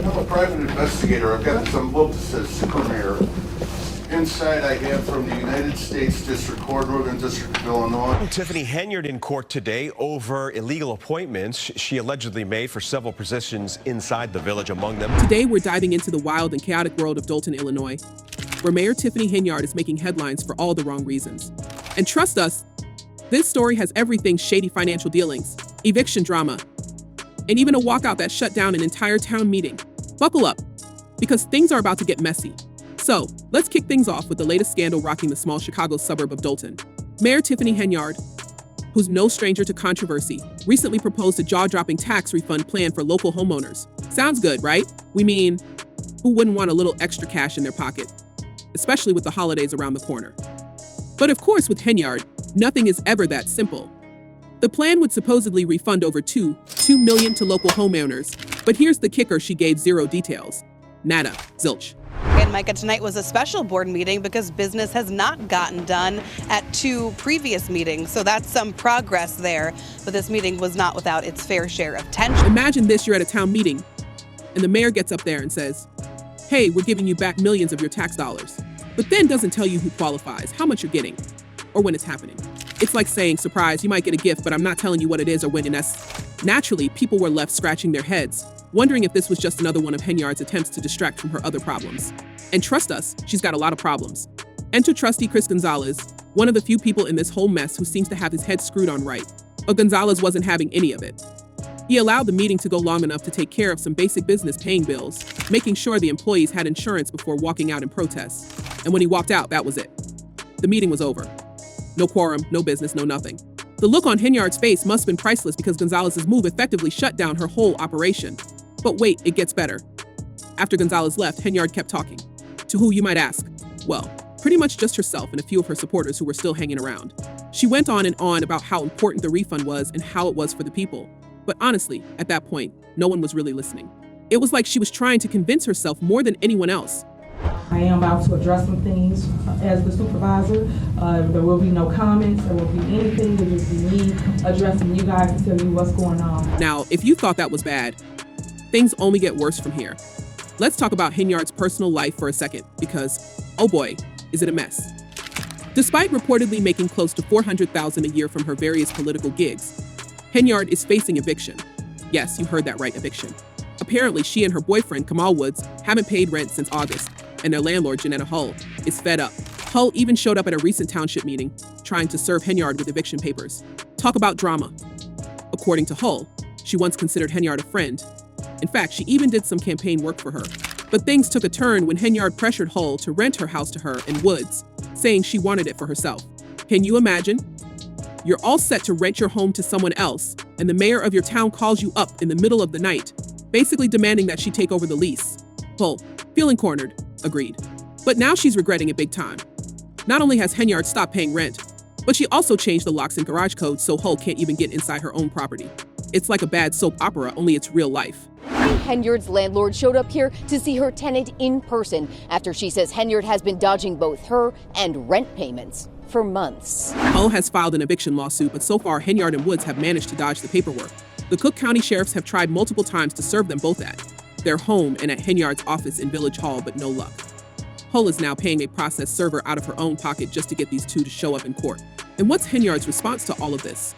I'm a private investigator. I've got this envelope that says Super Mayor. Inside I have from the United States District Court, Northern District of Illinois. Tiffany Henyard in court today over illegal appointments she allegedly made for several positions inside the village, among them. Today, we're diving into the wild and chaotic world of Dolton, Illinois, where Mayor Tiffany Henyard is making headlines for all the wrong reasons. And trust us, this story has everything: shady financial dealings, eviction drama, and even a walkout that shut down an entire town meeting. Buckle up, because things are about to get messy. So, let's kick things off with the latest scandal rocking the small Chicago suburb of Dolton. Mayor Tiffany Henyard, who's no stranger to controversy, recently proposed a jaw-dropping tax refund plan for local homeowners. Sounds good, right? We mean, who wouldn't want a little extra cash in their pocket, especially with the holidays around the corner? But of course, with Henyard, nothing is ever that simple. The plan would supposedly refund over $2 million to local homeowners, but here's the kicker: she gave zero details. Nada, zilch. And Micah, tonight was a special board meeting because business has not gotten done at 2 previous meetings. So that's some progress there. But this meeting was not without its fair share of tension. Imagine this: you're at a town meeting and the mayor gets up there and says, "Hey, we're giving you back millions of your tax dollars," but then doesn't tell you who qualifies, how much you're getting, or when it's happening. It's like saying, "Surprise, you might get a gift, but I'm not telling you what it is or when." And naturally, people were left scratching their heads, wondering if this was just another one of Henyard's attempts to distract from her other problems. And trust us, she's got a lot of problems. Enter trustee Chris Gonzalez, one of the few people in this whole mess who seems to have his head screwed on right. But Gonzalez wasn't having any of it. He allowed the meeting to go long enough to take care of some basic business, paying bills, making sure the employees had insurance before walking out in protest. And when he walked out, that was it. The meeting was over. No quorum, no business, no nothing. The look on Henyard's face must have been priceless because Gonzalez's move effectively shut down her whole operation. But wait, it gets better. After Gonzalez left, Henyard kept talking. To who, you might ask? Well, pretty much just herself and a few of her supporters who were still hanging around. She went on and on about how important the refund was and how it was for the people. But honestly, at that point, no one was really listening. It was like she was trying to convince herself more than anyone else. I am about to address some things as the supervisor. There will be no comments. There will be anything. It will just be me addressing you guys to tell you what's going on. Now, if you thought that was bad, things only get worse from here. Let's talk about Henyard's personal life for a second, because, oh boy, is it a mess. Despite reportedly making close to $400,000 a year from her various political gigs, Henyard is facing eviction. Yes, you heard that right, eviction. Apparently, she and her boyfriend, Kamal Woods, haven't paid rent since August, and their landlord, Janetta Hull, is fed up. Hull even showed up at a recent township meeting, trying to serve Henyard with eviction papers. Talk about drama. According to Hull, she once considered Henyard a friend. In fact, she even did some campaign work for her. But things took a turn when Henyard pressured Hull to rent her house to her and Woods, saying she wanted it for herself. Can you imagine? You're all set to rent your home to someone else, and the mayor of your town calls you up in the middle of the night, basically demanding that she take over the lease. Hull, feeling cornered, agreed. But now she's regretting it big time. Not only has Henyard stopped paying rent, but she also changed the locks and garage codes so Hull can't even get inside her own property. It's like a bad soap opera, only it's real life. Henyard's landlord showed up here to see her tenant in person after she says Henyard has been dodging both her and rent payments for months. Hull has filed an eviction lawsuit, but so far Henyard and Woods have managed to dodge the paperwork. The Cook County sheriffs have tried multiple times to serve them both at their home and at Henyard's office in Village Hall, but no luck. Hull is now paying a process server out of her own pocket just to get these two to show up in court. And what's Henyard's response to all of this?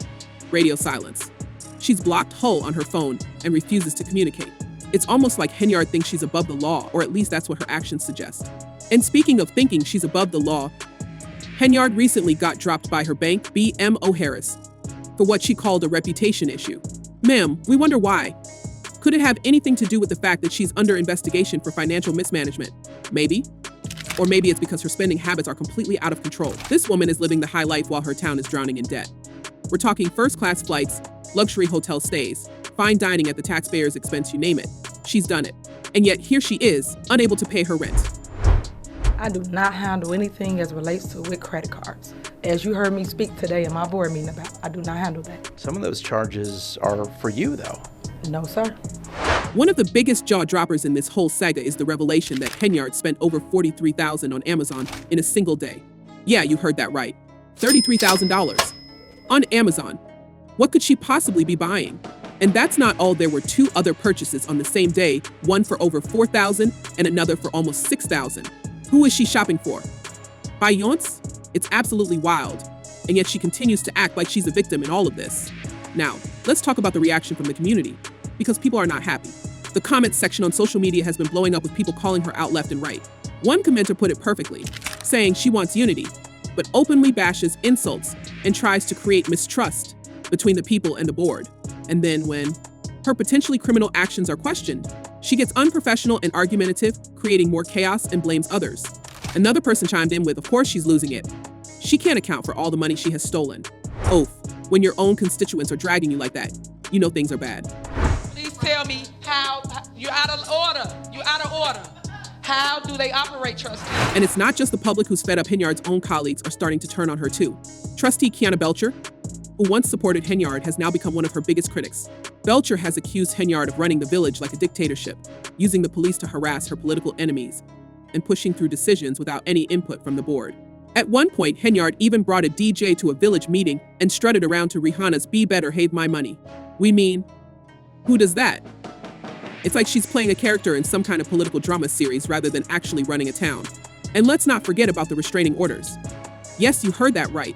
Radio silence. She's blocked Hull on her phone and refuses to communicate. It's almost like Henyard thinks she's above the law, or at least that's what her actions suggest. And speaking of thinking she's above the law, Henyard recently got dropped by her bank, BMO Harris, for what she called a reputation issue. Ma'am, we wonder why. Could it have anything to do with the fact that she's under investigation for financial mismanagement? Maybe. Or maybe it's because her spending habits are completely out of control. This woman is living the high life while her town is drowning in debt. We're talking first-class flights, luxury hotel stays, fine dining at the taxpayer's expense, you name it. She's done it. And yet here she is, unable to pay her rent. I do not handle anything as relates to with credit cards. As you heard me speak today in my board meeting about, I do not handle that. Some of those charges are for you, though. No, sir. One of the biggest jaw droppers in this whole saga is the revelation that Henyard spent over $43,000 on Amazon in a single day. Yeah, you heard that right. $33,000 on Amazon. What could she possibly be buying? And that's not all. There were 2 other purchases on the same day, one for over $4,000 and another for almost $6,000. Who is she shopping for? Bayonce? It's absolutely wild. And yet she continues to act like she's a victim in all of this. Now, let's talk about the reaction from the community, because people are not happy. The comments section on social media has been blowing up with people calling her out left and right. One commenter put it perfectly, saying she wants unity, but openly bashes, insults, and tries to create mistrust between the people and the board. And then when her potentially criminal actions are questioned, she gets unprofessional and argumentative, creating more chaos and blames others. Another person chimed in with, of course she's losing it. She can't account for all the money she has stolen. Oath, when your own constituents are dragging you like that, you know things are bad. Please tell me how you're out of order. You're out of order. How do they operate, trustee? And it's not just the public who's fed up. Henyard's own colleagues are starting to turn on her too. Trustee Kiana Belcher, who once supported Henyard, has now become one of her biggest critics. Belcher has accused Henyard of running the village like a dictatorship, using the police to harass her political enemies, and pushing through decisions without any input from the board. At one point, Henyard even brought a DJ to a village meeting and strutted around to Rihanna's Be Better, Have My Money. We mean, who does that? It's like she's playing a character in some kind of political drama series rather than actually running a town. And let's not forget about the restraining orders. Yes, you heard that right.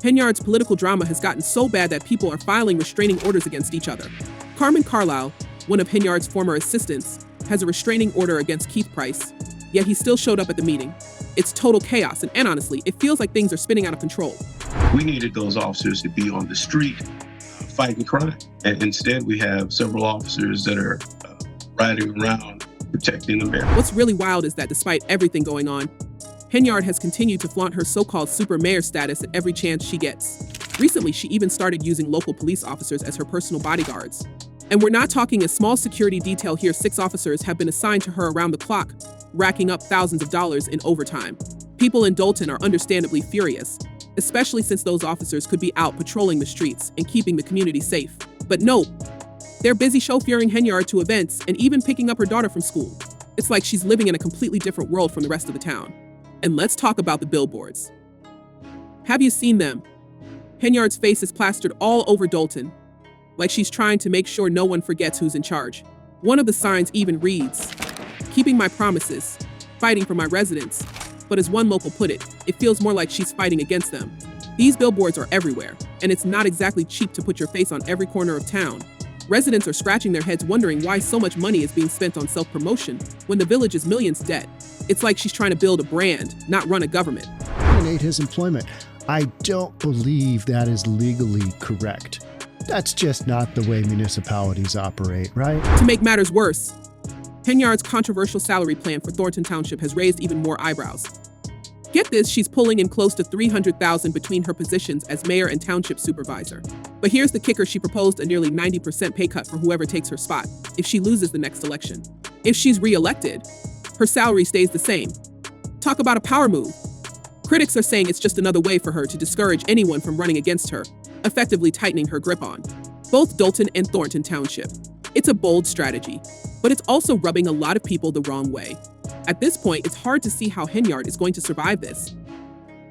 Henyard's political drama has gotten so bad that people are filing restraining orders against each other. Carmen Carlisle, one of Henyard's former assistants, has a restraining order against Keith Price, yet he still showed up at the meeting. It's total chaos, and honestly, it feels like things are spinning out of control. We needed those officers to be on the street fighting crime. And instead, we have several officers that are riding around protecting the mayor. What's really wild is that despite everything going on, Henyard has continued to flaunt her so-called super mayor status at every chance she gets. Recently, she even started using local police officers as her personal bodyguards. And we're not talking a small security detail here. 6 officers have been assigned to her around the clock, racking up thousands of dollars in overtime. People in Dolton are understandably furious, especially since those officers could be out patrolling the streets and keeping the community safe. But nope, they're busy chauffeuring Henyard to events and even picking up her daughter from school. It's like she's living in a completely different world from the rest of the town. And let's talk about the billboards. Have you seen them? Henyard's face is plastered all over Dolton, like she's trying to make sure no one forgets who's in charge. One of the signs even reads, "Keeping my promises, fighting for my residents." But as one local put it, it feels more like she's fighting against them. These billboards are everywhere, and it's not exactly cheap to put your face on every corner of town. Residents are scratching their heads wondering why so much money is being spent on self-promotion when the village is millions debt. It's like she's trying to build a brand, not run a government. Terminate his employment. I don't believe that is legally correct. That's just not the way municipalities operate, right? To make matters worse, Henyard's controversial salary plan for Thornton Township has raised even more eyebrows. Get this, she's pulling in close to $300,000 between her positions as mayor and township supervisor. But here's the kicker, she proposed a nearly 90% pay cut for whoever takes her spot if she loses the next election. If she's re-elected, her salary stays the same. Talk about a power move. Critics are saying it's just another way for her to discourage anyone from running against her, effectively tightening her grip on both Dolton and Thornton Township. It's a bold strategy, but it's also rubbing a lot of people the wrong way. At this point, it's hard to see how Henyard is going to survive this.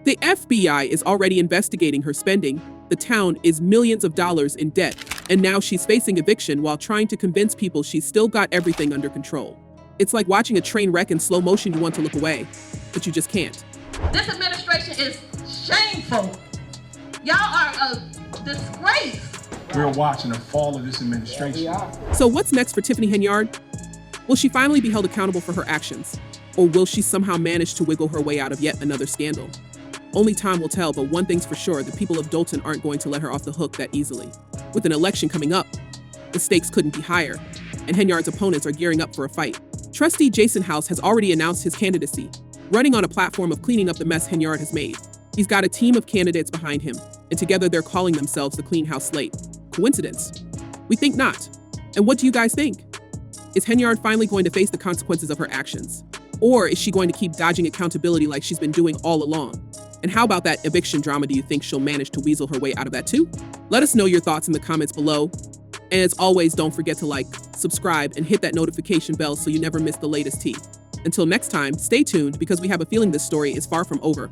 The FBI is already investigating her spending. The town is millions of dollars in debt, and now she's facing eviction while trying to convince people she's still got everything under control. It's like watching a train wreck in slow motion. You want to look away, but you just can't. This administration is shameful. Y'all are a disgrace. We're watching the fall of this administration. So what's next for Tiffany Henyard? Will she finally be held accountable for her actions? Or will she somehow manage to wiggle her way out of yet another scandal? Only time will tell, but one thing's for sure, the people of Dolton aren't going to let her off the hook that easily. With an election coming up, the stakes couldn't be higher, and Henyard's opponents are gearing up for a fight. Trustee Jason House has already announced his candidacy, running on a platform of cleaning up the mess Henyard has made. He's got a team of candidates behind him, and together they're calling themselves the Clean House Slate. Coincidence? We think not. And what do you guys think? Is Henyard finally going to face the consequences of her actions? Or is she going to keep dodging accountability like she's been doing all along? And how about that eviction drama? Do you think she'll manage to weasel her way out of that too? Let us know your thoughts in the comments below. And as always, don't forget to like, subscribe, and hit that notification bell so you never miss the latest tea. Until next time, stay tuned because we have a feeling this story is far from over.